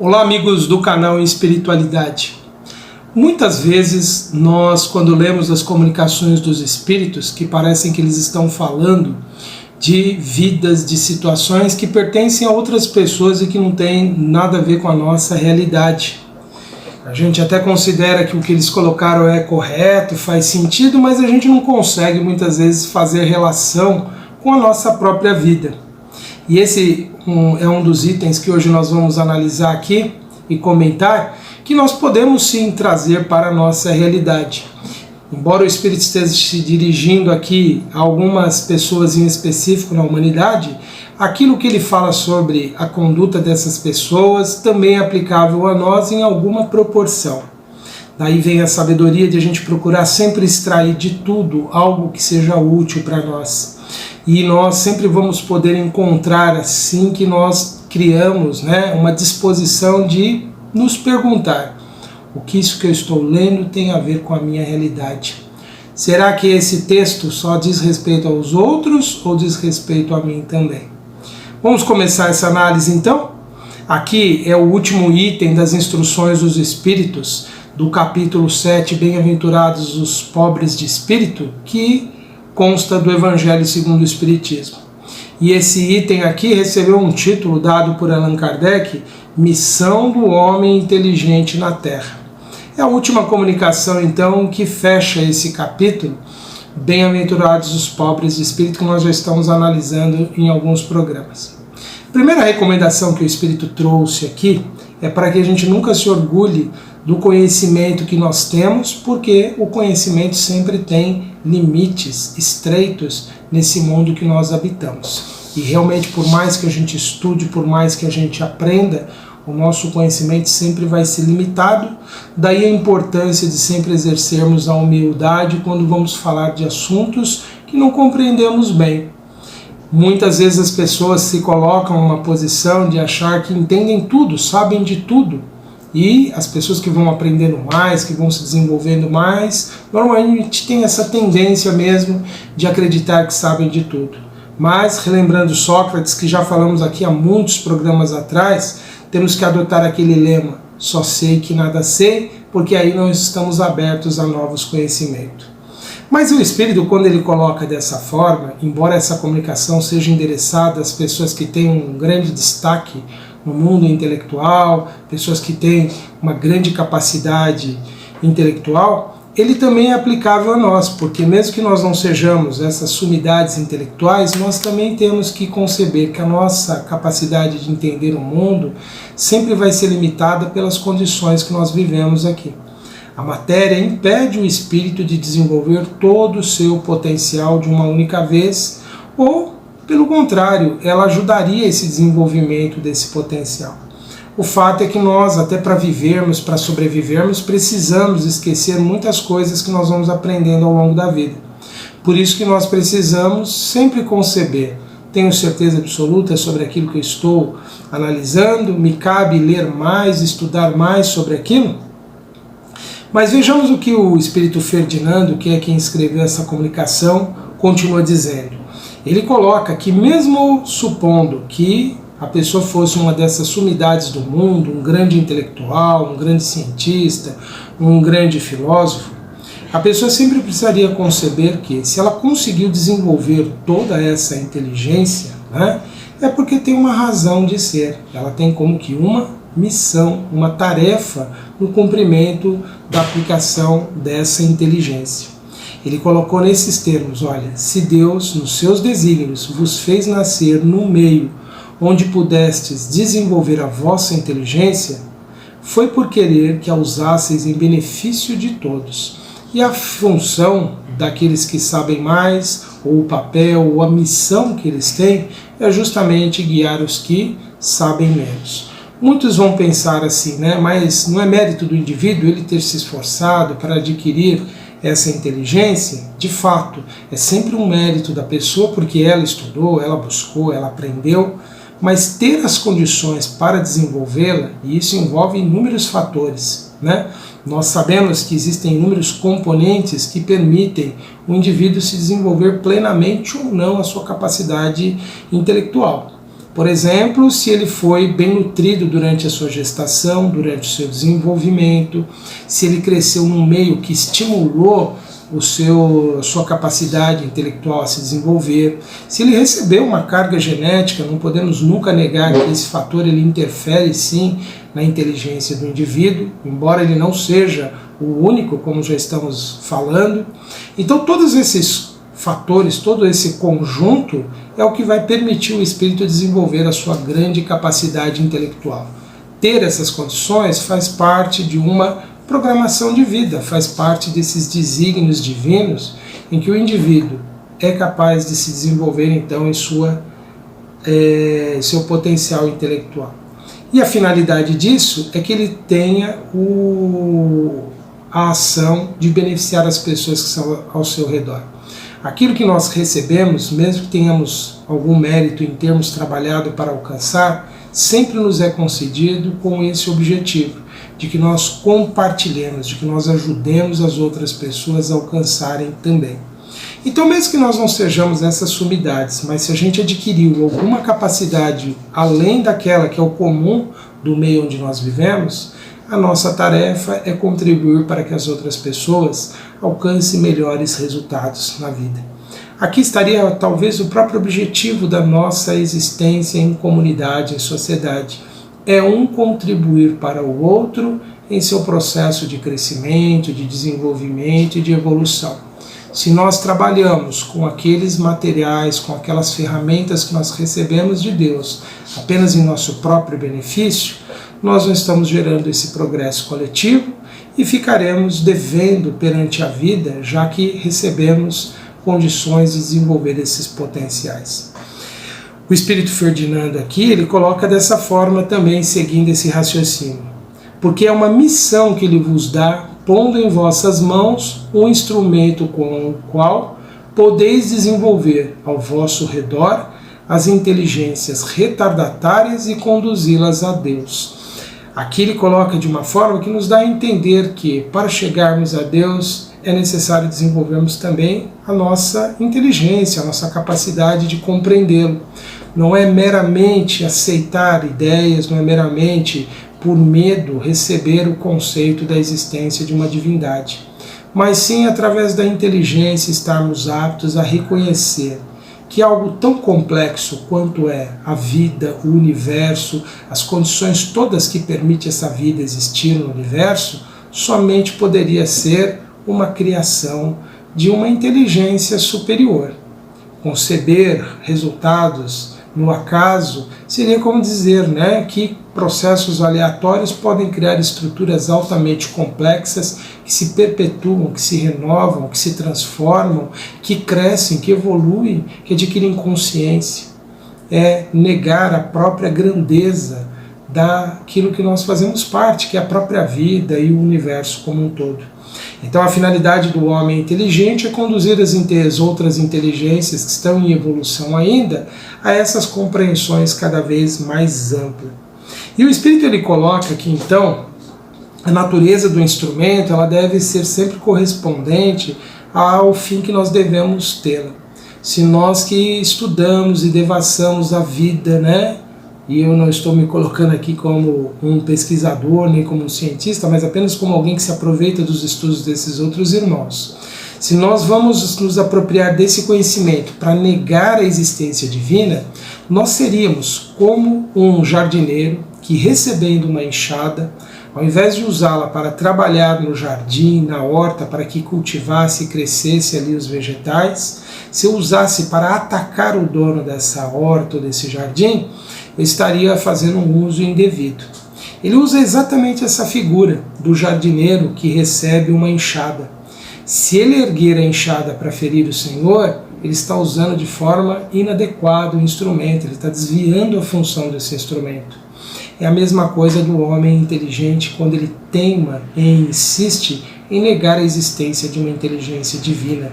Olá, amigos do canal Espiritualidade. Muitas vezes nós, quando lemos as comunicações dos espíritos, que parecem que eles estão falando de vidas, de situações que pertencem a outras pessoas e que não tem nada a ver com a nossa realidade. A gente até considera que o que eles colocaram é correto, faz sentido, mas a gente não consegue muitas vezes fazer relação com a nossa própria vida. E esse é um dos itens que hoje nós vamos analisar aqui e comentar, que nós podemos sim trazer para a nossa realidade. Embora o Espírito esteja se dirigindo aqui a algumas pessoas em específico na humanidade, aquilo que ele fala sobre a conduta dessas pessoas também é aplicável a nós em alguma proporção. Daí vem a sabedoria de a gente procurar sempre extrair de tudo algo que seja útil para nós. E nós sempre vamos poder encontrar, assim que nós criamos, uma disposição de nos perguntar: o que isso que eu estou lendo tem a ver com a minha realidade? Será que esse texto só diz respeito aos outros ou diz respeito a mim também? Vamos começar essa análise então? Aqui é o último item das instruções dos Espíritos, do capítulo 7, Bem-aventurados os pobres de espírito, que consta do Evangelho segundo o Espiritismo. E esse item aqui recebeu um título dado por Allan Kardec: Missão do Homem Inteligente na Terra. É a última comunicação, então, que fecha esse capítulo, Bem-aventurados os pobres de espírito, que nós já estamos analisando em alguns programas. A primeira recomendação que o Espírito trouxe aqui é para que a gente nunca se orgulhe do conhecimento que nós temos, porque o conhecimento sempre tem limites estreitos nesse mundo que nós habitamos. E realmente, por mais que a gente estude, por mais que a gente aprenda, o nosso conhecimento sempre vai ser limitado. Daí a importância de sempre exercermos a humildade quando vamos falar de assuntos que não compreendemos bem. Muitas vezes as pessoas se colocam numa posição de achar que entendem tudo, sabem de tudo. E as pessoas que vão aprendendo mais, que vão se desenvolvendo mais, normalmente tem essa tendência mesmo de acreditar que sabem de tudo. Mas, relembrando Sócrates, que já falamos aqui há muitos programas atrás, temos que adotar aquele lema: só sei que nada sei, porque aí nós estamos abertos a novos conhecimentos. Mas o Espírito, quando ele coloca dessa forma, embora essa comunicação seja endereçada às pessoas que têm um grande destaque no mundo intelectual, pessoas que têm uma grande capacidade intelectual, ele também é aplicável a nós, porque mesmo que nós não sejamos essas sumidades intelectuais, nós também temos que conceber que a nossa capacidade de entender o mundo sempre vai ser limitada pelas condições que nós vivemos aqui. A matéria impede o espírito de desenvolver todo o seu potencial de uma única vez, ou, pelo contrário, ela ajudaria esse desenvolvimento desse potencial. O fato é que nós, até para vivermos, para sobrevivermos, precisamos esquecer muitas coisas que nós vamos aprendendo ao longo da vida. Por isso que nós precisamos sempre conceber: tenho certeza absoluta sobre aquilo que eu estou analisando? Me cabe ler mais, estudar mais sobre aquilo? Mas vejamos o que o Espírito Ferdinando, que é quem escreveu essa comunicação, continua dizendo. Ele coloca que, mesmo supondo que a pessoa fosse uma dessas sumidades do mundo, um grande intelectual, um grande cientista, um grande filósofo, a pessoa sempre precisaria conceber que, se ela conseguiu desenvolver toda essa inteligência, é porque tem uma razão de ser. Ela tem como que uma missão, uma tarefa no cumprimento da aplicação dessa inteligência. Ele colocou nesses termos: olha, se Deus, nos seus desígnios, vos fez nascer no meio onde pudestes desenvolver a vossa inteligência, foi por querer que a usasseis em benefício de todos. E a função daqueles que sabem mais, ou o papel, ou a missão que eles têm, é justamente guiar os que sabem menos. Muitos vão pensar assim, mas não é mérito do indivíduo ele ter se esforçado para adquirir essa inteligência? De fato, é sempre um mérito da pessoa, porque ela estudou, ela buscou, ela aprendeu, mas ter as condições para desenvolvê-la, e isso envolve inúmeros fatores. Nós sabemos que existem inúmeros componentes que permitem o indivíduo se desenvolver plenamente ou não a sua capacidade intelectual. Por exemplo, se ele foi bem nutrido durante a sua gestação, durante o seu desenvolvimento, se ele cresceu num meio que estimulou a sua capacidade intelectual a se desenvolver, se ele recebeu uma carga genética, não podemos nunca negar que esse fator ele interfere sim na inteligência do indivíduo, embora ele não seja o único, como já estamos falando. Então todos esses fatores, todo esse conjunto é o que vai permitir o espírito desenvolver a sua grande capacidade intelectual. Ter essas condições faz parte de uma programação de vida, faz parte desses desígnios divinos em que o indivíduo é capaz de se desenvolver então em seu potencial intelectual. E a finalidade disso é que ele tenha a ação de beneficiar as pessoas que estão ao seu redor. Aquilo que nós recebemos, mesmo que tenhamos algum mérito em termos trabalhado para alcançar, sempre nos é concedido com esse objetivo, de que nós compartilhemos, de que nós ajudemos as outras pessoas a alcançarem também. Então, mesmo que nós não sejamos essas sumidades, mas se a gente adquiriu alguma capacidade além daquela que é o comum do meio onde nós vivemos, a nossa tarefa é contribuir para que as outras pessoas alcancem melhores resultados na vida. Aqui estaria talvez o próprio objetivo da nossa existência em comunidade, em sociedade. É um contribuir para o outro em seu processo de crescimento, de desenvolvimento e de evolução. Se nós trabalhamos com aqueles materiais, com aquelas ferramentas que nós recebemos de Deus, apenas em nosso próprio benefício, nós não estamos gerando esse progresso coletivo e ficaremos devendo perante a vida, já que recebemos condições de desenvolver esses potenciais. O Espírito Ferdinando aqui, ele coloca dessa forma também, seguindo esse raciocínio. Porque é uma missão que ele vos dá, pondo em vossas mãos um instrumento com o qual podeis desenvolver ao vosso redor as inteligências retardatárias e conduzi-las a Deus. Aqui ele coloca de uma forma que nos dá a entender que, para chegarmos a Deus, é necessário desenvolvermos também a nossa inteligência, a nossa capacidade de compreendê-lo. Não é meramente aceitar ideias, não é meramente por medo receber o conceito da existência de uma divindade, mas sim através da inteligência estarmos aptos a reconhecer que algo tão complexo quanto é a vida, o universo, as condições todas que permitem essa vida existir no universo, somente poderia ser uma criação de uma inteligência superior. Conceber resultados no acaso seria como dizer, que processos aleatórios podem criar estruturas altamente complexas que se perpetuam, que se renovam, que se transformam, que crescem, que evoluem, que adquirem consciência. É negar a própria grandeza daquilo que nós fazemos parte, que é a própria vida e o universo como um todo. Então a finalidade do homem inteligente é conduzir as outras inteligências que estão em evolução ainda a essas compreensões cada vez mais amplas. E o Espírito ele coloca que então a natureza do instrumento ela deve ser sempre correspondente ao fim que nós devemos tê-la. Se nós que estudamos e devassamos a vida, e eu não estou me colocando aqui como um pesquisador, nem como um cientista, mas apenas como alguém que se aproveita dos estudos desses outros irmãos. Se nós vamos nos apropriar desse conhecimento para negar a existência divina, nós seríamos como um jardineiro que, recebendo uma enxada, ao invés de usá-la para trabalhar no jardim, na horta, para que cultivasse e crescesse ali os vegetais, se eu usasse para atacar o dono dessa horta ou desse jardim, eu estaria fazendo um uso indevido. Ele usa exatamente essa figura do jardineiro que recebe uma enxada. Se ele erguer a enxada para ferir o Senhor, ele está usando de forma inadequada o instrumento, ele está desviando a função desse instrumento. É a mesma coisa do homem inteligente quando ele teima e insiste em negar a existência de uma inteligência divina.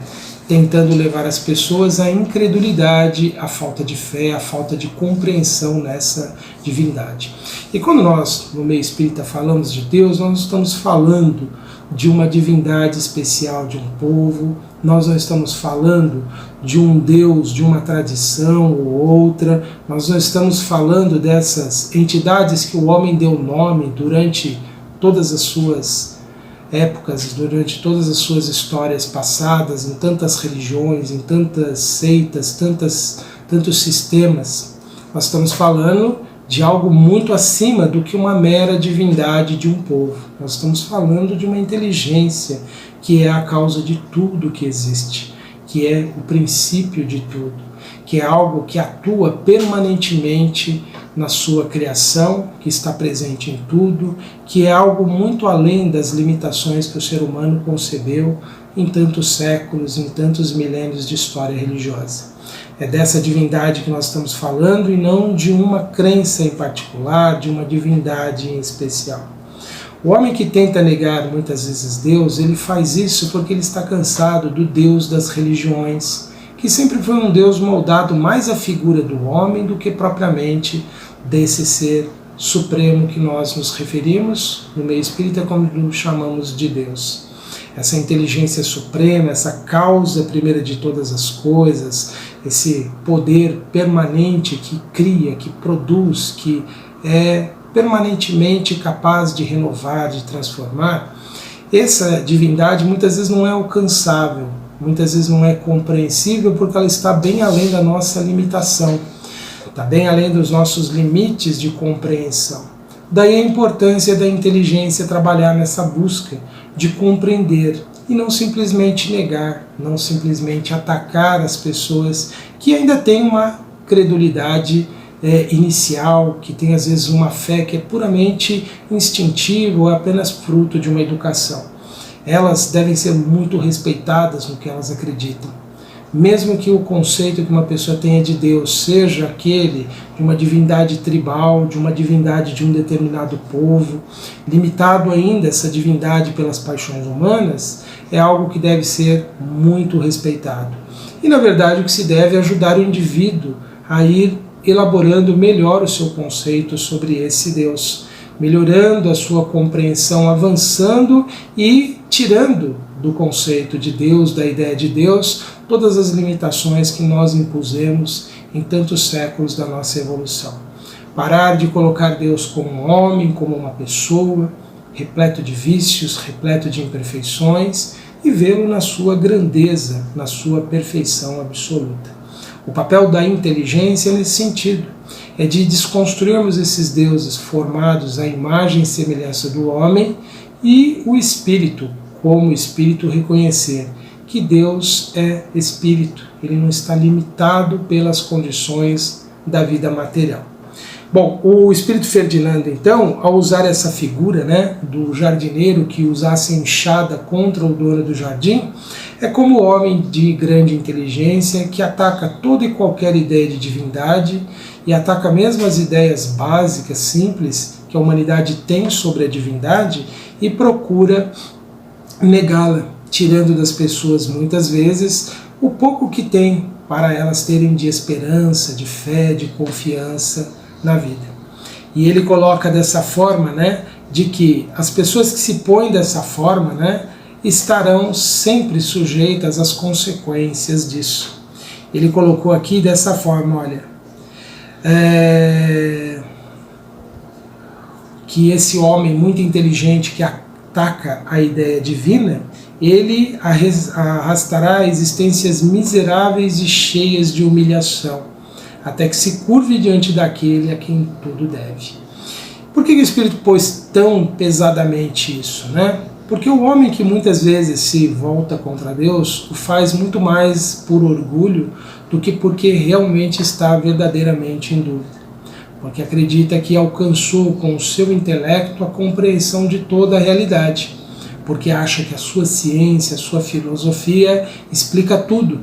tentando levar as pessoas à incredulidade, à falta de fé, à falta de compreensão nessa divindade. E quando nós, no meio espírita, falamos de Deus, nós estamos falando de uma divindade especial de um povo, nós não estamos falando de um Deus, de uma tradição ou outra, nós não estamos falando dessas entidades que o homem deu nome durante todas as suas épocas, durante todas as suas histórias passadas, em tantas religiões, em tantas seitas, tantos sistemas. Nós estamos falando de algo muito acima do que uma mera divindade de um povo. Nós estamos falando de uma inteligência que é a causa de tudo que existe, que é o princípio de tudo, que é algo que atua permanentemente na sua criação, que está presente em tudo, que é algo muito além das limitações que o ser humano concebeu em tantos séculos, em tantos milênios de história religiosa. É dessa divindade que nós estamos falando e não de uma crença em particular, de uma divindade em especial. O homem que tenta negar muitas vezes Deus, ele faz isso porque ele está cansado do Deus das religiões, que sempre foi um Deus moldado mais à figura do homem do que propriamente desse ser supremo que nós nos referimos, no meio espírita, como chamamos de Deus. Essa inteligência suprema, essa causa primeira de todas as coisas, esse poder permanente que cria, que produz, que é permanentemente capaz de renovar, de transformar, essa divindade muitas vezes não é alcançável, muitas vezes não é compreensível porque ela está bem além da nossa limitação, está bem além dos nossos limites de compreensão. Daí a importância da inteligência trabalhar nessa busca de compreender e não simplesmente negar, não simplesmente atacar as pessoas que ainda têm uma credulidade inicial, que tem às vezes uma fé que é puramente instintiva ou apenas fruto de uma educação. Elas devem ser muito respeitadas no que elas acreditam. Mesmo que o conceito que uma pessoa tenha de Deus seja aquele de uma divindade tribal, de uma divindade de um determinado povo, limitado ainda essa divindade pelas paixões humanas, é algo que deve ser muito respeitado. E na verdade o que se deve é ajudar o indivíduo a ir elaborando melhor o seu conceito sobre esse Deus, melhorando a sua compreensão, avançando e tirando do conceito de Deus, da ideia de Deus, todas as limitações que nós impusemos em tantos séculos da nossa evolução. Parar de colocar Deus como um homem, como uma pessoa, repleto de vícios, repleto de imperfeições, e vê-lo na sua grandeza, na sua perfeição absoluta. O papel da inteligência nesse sentido é de desconstruirmos esses deuses formados à imagem e semelhança do homem e o espírito, como espírito, reconhecer que Deus é espírito, ele não está limitado pelas condições da vida material. Bom, o espírito Ferdinando, então, ao usar essa figura, do jardineiro que usasse enxada contra o dono do jardim, é como o homem de grande inteligência que ataca toda e qualquer ideia de divindade e ataca mesmo as ideias básicas, simples, que a humanidade tem sobre a divindade e procura negá-la, tirando das pessoas muitas vezes o pouco que tem para elas terem de esperança, de fé, de confiança na vida. E ele coloca dessa forma, de que as pessoas que se põem dessa forma, estarão sempre sujeitas às consequências disso. Ele colocou aqui dessa forma, olha, que esse homem muito inteligente que ataca a ideia divina, ele arrastará existências miseráveis e cheias de humilhação, até que se curve diante daquele a quem tudo deve. Por que o Espírito pôs tão pesadamente isso? Porque o homem que muitas vezes se volta contra Deus o faz muito mais por orgulho do que porque realmente está verdadeiramente em dúvida. Porque acredita que alcançou com o seu intelecto a compreensão de toda a realidade. Porque acha que a sua ciência, a sua filosofia explica tudo.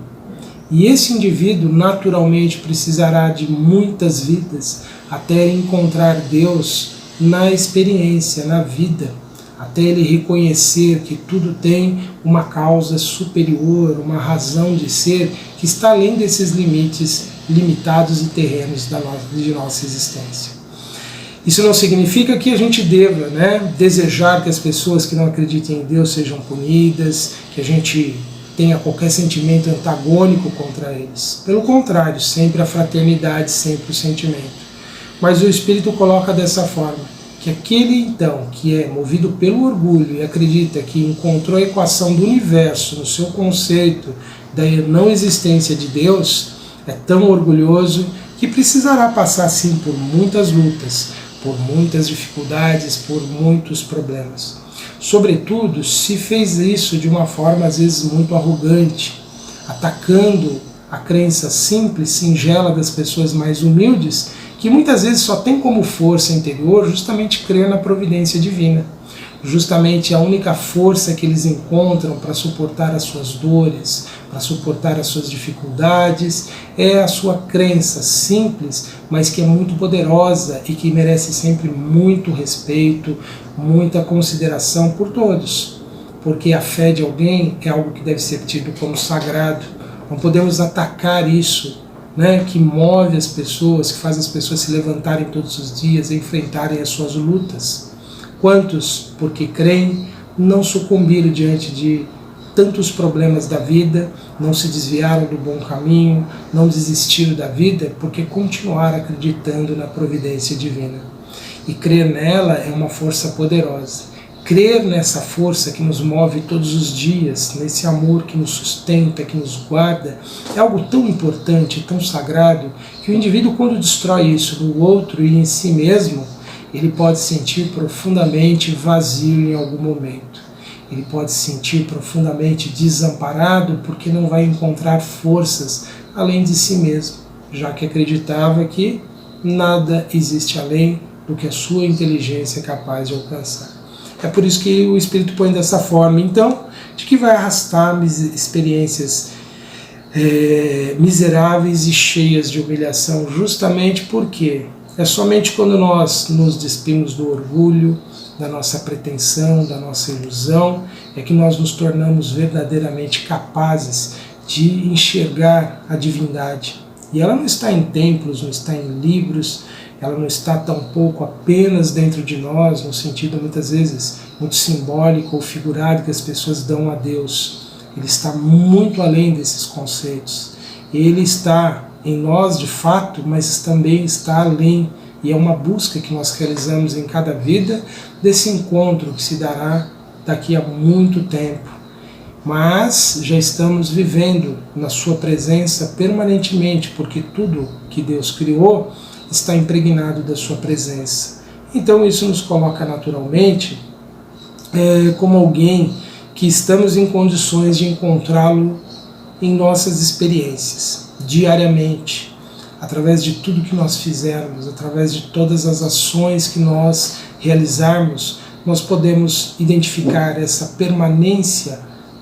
E esse indivíduo naturalmente precisará de muitas vidas até encontrar Deus na experiência, na vida, até até ele reconhecer que tudo tem uma causa superior, uma razão de ser que está além desses limites limitados e terrenos de nossa existência. Isso não significa que a gente deva, desejar que as pessoas que não acreditem em Deus sejam punidas, que a gente tenha qualquer sentimento antagônico contra eles. Pelo contrário, sempre a fraternidade, sempre o sentimento. Mas o Espírito coloca dessa forma, que aquele então que é movido pelo orgulho e acredita que encontrou a equação do universo no seu conceito da não existência de Deus, é tão orgulhoso que precisará passar sim por muitas lutas, por muitas dificuldades, por muitos problemas. Sobretudo, se fez isso de uma forma às vezes muito arrogante, atacando a crença simples, singela das pessoas mais humildes, que muitas vezes só tem como força interior justamente crer na providência divina. Justamente a única força que eles encontram para suportar as suas dores, para suportar as suas dificuldades, é a sua crença simples, mas que é muito poderosa e que merece sempre muito respeito, muita consideração por todos. Porque a fé de alguém é algo que deve ser tido como sagrado. Não podemos atacar isso, que move as pessoas, que faz as pessoas se levantarem todos os dias e enfrentarem as suas lutas. Quantos, porque creem, não sucumbiram diante de tantos problemas da vida, não se desviaram do bom caminho, não desistiram da vida, porque continuaram acreditando na providência divina. E crer nela é uma força poderosa. Crer nessa força que nos move todos os dias, nesse amor que nos sustenta, que nos guarda, é algo tão importante, tão sagrado, que o indivíduo, quando destrói isso no outro e em si mesmo, ele pode se sentir profundamente vazio em algum momento. Ele pode se sentir profundamente desamparado porque não vai encontrar forças além de si mesmo, já que acreditava que nada existe além do que a sua inteligência é capaz de alcançar. É por isso que o Espírito põe dessa forma, então, de que vai arrastar experiências miseráveis e cheias de humilhação, justamente porque é somente quando nós nos despimos do orgulho, da nossa pretensão, da nossa ilusão, é que nós nos tornamos verdadeiramente capazes de enxergar a divindade. E ela não está em templos, não está em livros, ela não está tampouco apenas dentro de nós, no sentido muitas vezes muito simbólico ou figurado que as pessoas dão a Deus. Ele está muito além desses conceitos. Ele está em nós de fato, mas também está além. E é uma busca que nós realizamos em cada vida desse encontro que se dará daqui a muito tempo. Mas já estamos vivendo na sua presença permanentemente, porque tudo que Deus criou está impregnado da sua presença. Então isso nos coloca naturalmente como alguém que estamos em condições de encontrá-lo em nossas experiências, diariamente, através de tudo que nós fizermos, através de todas as ações que nós realizarmos, nós podemos identificar essa permanência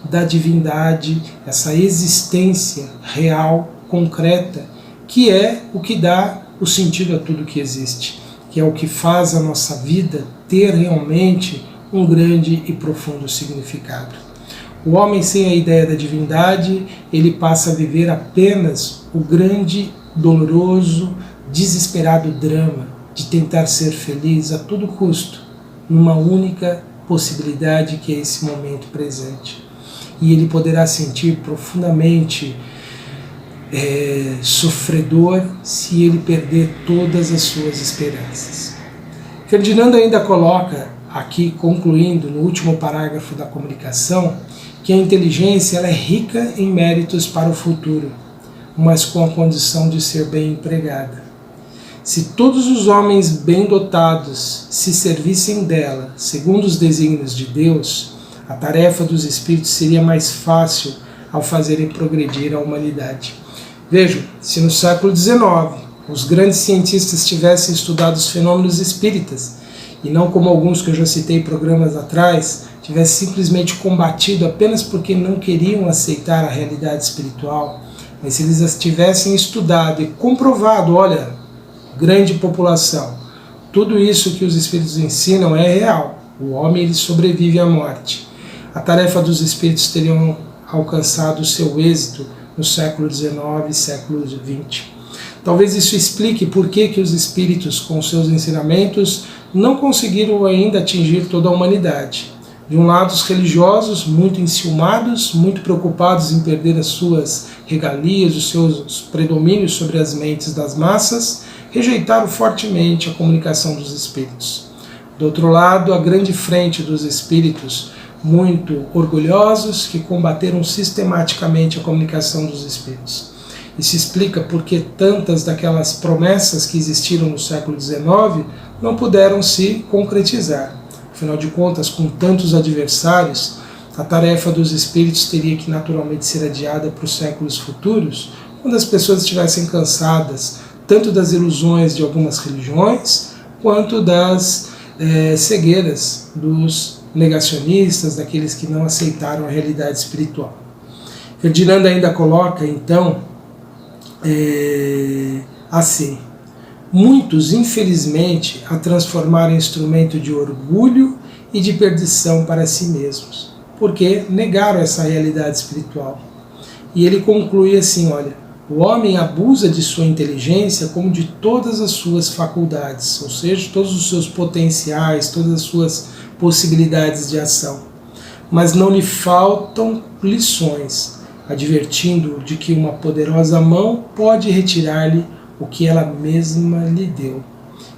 da divindade, essa existência real, concreta, que é o que dá o sentido a tudo que existe, que é o que faz a nossa vida ter realmente um grande e profundo significado. O homem sem a ideia da divindade, ele passa a viver apenas o grande, doloroso, desesperado drama de tentar ser feliz a todo custo, numa única possibilidade que é esse momento presente. E ele poderá sentir profundamente sofredor se ele perder todas as suas esperanças. Ferdinando ainda coloca aqui, concluindo no último parágrafo da comunicação, que a inteligência ela é rica em méritos para o futuro, mas com a condição de ser bem empregada. Se todos os homens bem dotados se servissem dela, segundo os desígnios de Deus, a tarefa dos espíritos seria mais fácil ao fazerem progredir a humanidade. Vejam, se no século XIX os grandes cientistas tivessem estudado os fenômenos espíritas, e não como alguns que eu já citei em programas atrás, tivessem simplesmente combatido apenas porque não queriam aceitar a realidade espiritual, mas se eles as tivessem estudado e comprovado, olha, grande população, tudo isso que os espíritos ensinam é real, O homem ele sobrevive à morte. A tarefa dos espíritos teriam alcançado o seu êxito no século XIX e século XX. Talvez isso explique por que os espíritos, com seus ensinamentos, não conseguiram ainda atingir toda a humanidade. De um lado, os religiosos, muito enciumados, muito preocupados em perder as suas regalias, os seus predomínios sobre as mentes das massas, rejeitaram fortemente a comunicação dos espíritos. Do outro lado, a grande frente dos espíritos, muito orgulhosos, que combateram sistematicamente a comunicação dos espíritos. Isso explica porque tantas daquelas promessas que existiram no século XIX não puderam se concretizar. Afinal de contas, com tantos adversários, a tarefa dos espíritos teria que naturalmente ser adiada para os séculos futuros, quando as pessoas estivessem cansadas tanto das ilusões de algumas religiões, quanto das cegueiras dos negacionistas, daqueles que não aceitaram a realidade espiritual. Ferdinand ainda coloca, então, assim: muitos, infelizmente, a transformaram em instrumento de orgulho e de perdição para si mesmos, porque negaram essa realidade espiritual. E ele conclui assim, olha: o homem abusa de sua inteligência como de todas as suas faculdades, ou seja, todos os seus potenciais, todas as suas possibilidades de ação. Mas não lhe faltam lições, advertindo-o de que uma poderosa mão pode retirar-lhe o que ela mesma lhe deu.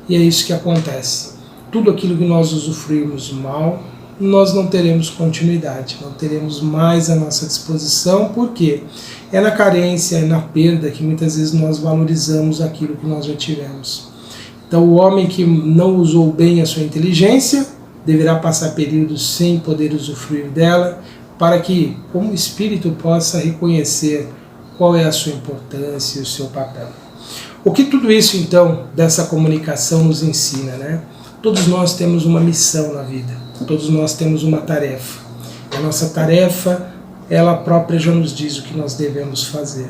E é isso que acontece. Tudo aquilo que nós usufruímos mal, nós não teremos continuidade, não teremos mais à nossa disposição, porque é na carência, é na perda que muitas vezes nós valorizamos aquilo que nós já tivemos. Então o homem que não usou bem a sua inteligência deverá passar períodos sem poder usufruir dela, para que, como espírito, possa reconhecer qual é a sua importância e o seu papel. O que tudo isso, então, dessa comunicação nos ensina, né? Todos nós temos uma missão na vida, todos nós temos uma tarefa. A nossa tarefa, ela própria já nos diz o que nós devemos fazer.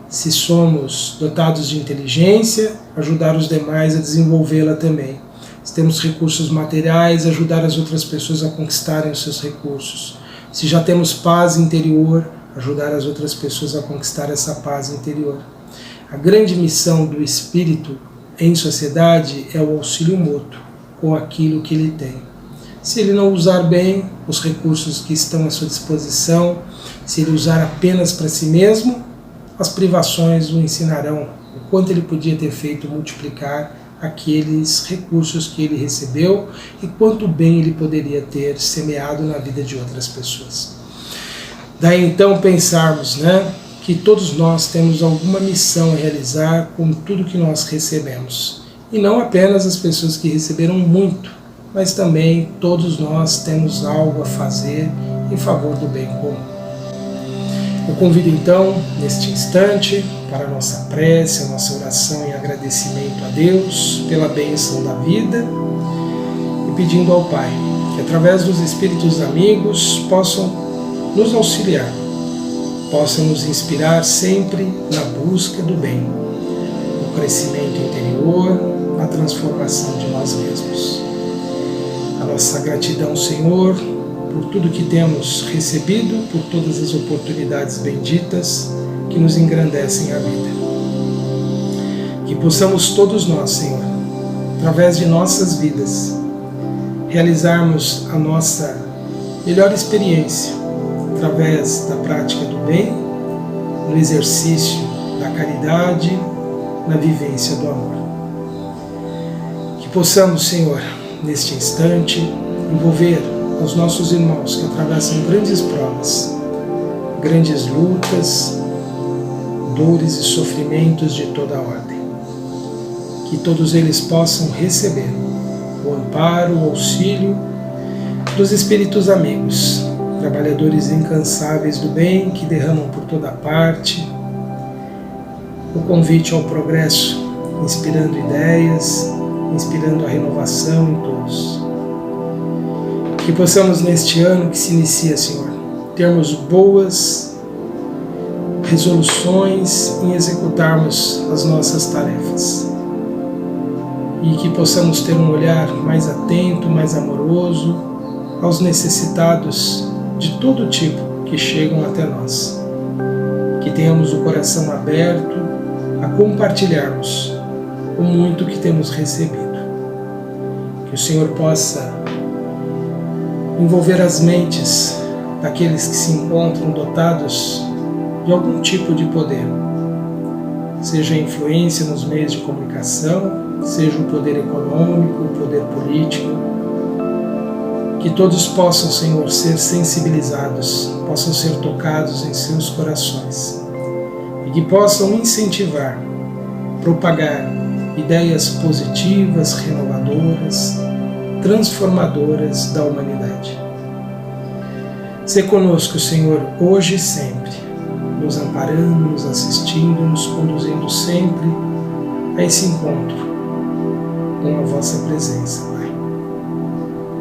Se somos dotados de inteligência, ajudar os demais a desenvolvê-la também. Se temos recursos materiais, ajudar as outras pessoas a conquistarem os seus recursos. Se já temos paz interior, ajudar as outras pessoas a conquistar essa paz interior. A grande missão do espírito em sociedade é o auxílio mútuo com aquilo que ele tem. Se ele não usar bem os recursos que estão à sua disposição, se ele usar apenas para si mesmo, as privações o ensinarão o quanto ele podia ter feito multiplicar aqueles recursos que ele recebeu e quanto bem ele poderia ter semeado na vida de outras pessoas. Daí então pensarmos, né, que todos nós temos alguma missão a realizar com tudo que nós recebemos. E não apenas as pessoas que receberam muito, mas também todos nós temos algo a fazer em favor do bem comum. Eu convido então, neste instante, para a nossa prece, a nossa oração em agradecimento a Deus pela bênção da vida e pedindo ao Pai que, através dos Espíritos amigos, possam nos auxiliar, possam nos inspirar sempre na busca do bem, no crescimento interior, na transformação de nós mesmos. A nossa gratidão, Senhor, por tudo que temos recebido, por todas as oportunidades benditas que nos engrandecem a vida. Que possamos todos nós, Senhor, através de nossas vidas, realizarmos a nossa melhor experiência, através da prática do bem, no exercício da caridade, na vivência do amor. Que possamos, Senhor, neste instante, envolver os nossos irmãos que atravessam grandes provas, grandes lutas, dores e sofrimentos de toda a ordem. Que todos eles possam receber o amparo, o auxílio dos Espíritos amigos, trabalhadores incansáveis do bem que derramam por toda parte o convite ao progresso, inspirando ideias, inspirando a renovação em todos. Que possamos neste ano que se inicia, Senhor, termos boas resoluções em executarmos as nossas tarefas. e que possamos ter um olhar mais atento, mais amoroso aos necessitados de todo tipo que chegam até nós. Que tenhamos o coração aberto a compartilharmos o muito que temos recebido. Que o Senhor possa envolver as mentes daqueles que se encontram dotados de algum tipo de poder, seja a influência nos meios de comunicação, seja o poder econômico, o poder político, que todos possam, Senhor, ser sensibilizados, possam ser tocados em seus corações e que possam incentivar, propagar ideias positivas, renovadoras, transformadoras da humanidade. Sê conosco, Senhor, hoje e sempre, nos amparando, nos assistindo, nos conduzindo sempre a esse encontro com a vossa presença, Pai.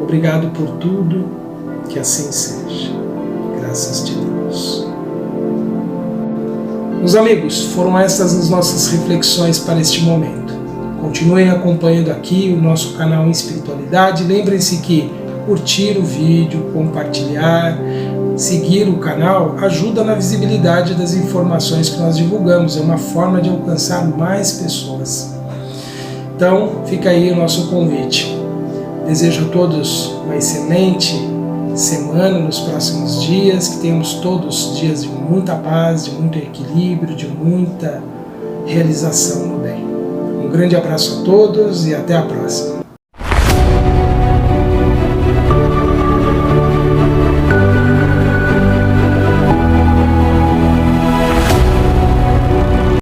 Obrigado por tudo, que assim seja. Graças te damos. Meus amigos, foram essas as nossas reflexões para este momento. Continuem acompanhando aqui o nosso canal Espiritualidade. Lembrem-se que curtir o vídeo, compartilhar, seguir o canal ajuda na visibilidade das informações que nós divulgamos. É uma forma de alcançar mais pessoas. Então, fica aí o nosso convite. Desejo a todos uma excelente semana nos próximos dias, que tenhamos todos dias de muita paz, de muito equilíbrio, de muita realização no bem. Um grande abraço a todos e até a próxima.